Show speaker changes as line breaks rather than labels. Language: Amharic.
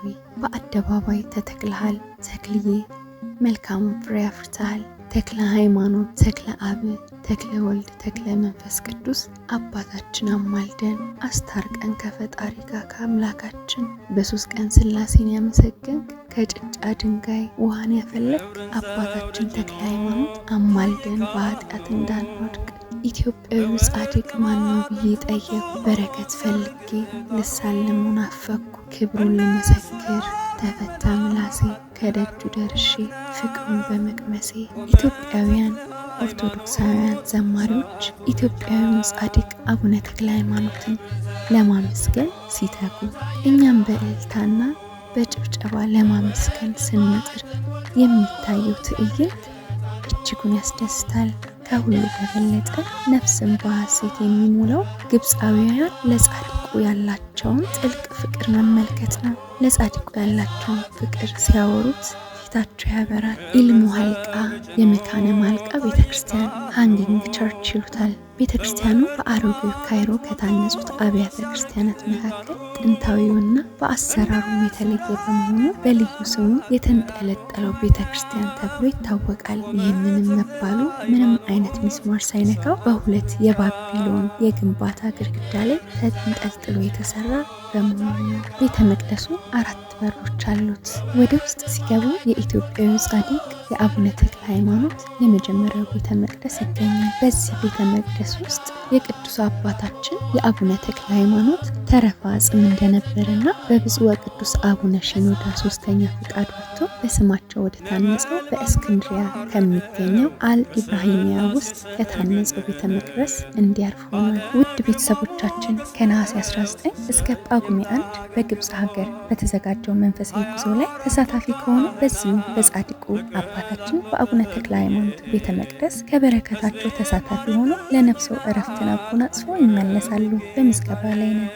ሆይ በአደባባይ ተተክለሃል። ተክልዬ መልካም ፍሬ አፍርተሃል። ተክለ ሃይማኖት፣ ተክለ አብ፣ ተክለ ወልድ፣ ተክለ መንፈስ ቅዱስ አባታችን አማልደን አስታርቀን ከፈጣሪ ጋር ከአምላካችን። በሶስት ቀን ሥላሴን ያመሰገንክ ከጭጫ ድንጋይ ውሃን ያፈለቅ አባታችን ተክለ ሃይማኖት አማልደን በኃጢአት እንዳንወድቅ። ኢትዮጵያዊ ጻድቅ ማነው ብዬ ጠየቁ። በረከት ፈልጌ ልሳለሙ ናፈኩ። ክብሩን ልመሰክር ተፈታ ምላሴ። ከደጁ ደርሼ ፍቅሩን በመቅመሴ። ኢትዮጵያውያን ኦርቶዶክሳውያን ዘማሪዎች ኢትዮጵያዊውን ጻድቅ አቡነ ተክለ ሃይማኖትን ለማመስገን ሲተጉ፣ እኛም በእልልታና በጭብጨባ ለማመስገን ስንጥር የሚታየው ትዕይንት እጅጉን ያስደስታል። ከሁሉ በበለጠ ነፍስን በሐሴት የሚሞላው ግብፃውያን ለጻድቁ ያላቸውን ጥልቅ ፍቅር መመልከት ነው። ለጻድቁ ያላቸውን ፍቅር ሲያወሩት ፊታቸው ያበራል። ኢልሙ ሀልቃ የመካነ ማልቃ ቤተክርስቲያን ሃንጊንግ ቸርች ይሉታል። ቤተክርስቲያኑ በአሮጌው ካይሮ ከታነጹት አብያተ ክርስቲያናት መካከል ጥንታዊውና በአሰራሩ የተለየ በመሆኑ በልዩ ስሙ የተንጠለጠለው ቤተክርስቲያን ተብሎ ይታወቃል። ይህንንም መባሉ ምንም አይነት ሚስማር ሳይነካው በሁለት የባቢሎን የግንባታ ግድግዳ ላይ ተንጠልጥሎ የተሰራ በመሆኑ ነው። ቤተ መቅደሱ 4 በሮች አሉት። ወደ ውስጥ ሲገቡ የኢትዮጵያዊ ጻድቅ የአቡነ ተክለ ሃይማኖት የመጀመሪያው ቤተ መቅደስ ይገኛል። በዚህ ቤተ መቅደስ ውስጥ የቅዱስ አባታችን የአቡነ ተክለ ሃይማኖት ተረፈ አጽም እንደነበረና በብፁዕ ወቅዱስ አቡነ ሽኖዳ 3ኛ ፍቃድ ወጥቶ በስማቸው ወደ ታነጸው በእስክንድሪያ ከሚገኘው አል ኢብራሂሚያ ውስጥ ከታነጸው ቤተ መቅደስ እንዲያርፍ ሆኗል። ውድ ቤተሰቦቻችን ከነሐሴ 19 እስከ ጳጉሜ 1 በግብፅ ሀገር በተዘጋጀው መንፈሳዊ ጉዞ ላይ ተሳታፊ ከሆኑ በዚሁ በጻድቁ አባታችን በአቡነ ተክለ ሃይማኖት ቤተ መቅደስ ከበረከታቸው ተሳታፊ ሆኖ ለነፍሰው እረፍትን አጎናጽፎ ይመለሳሉ። በምዝገባ ላይ ነው።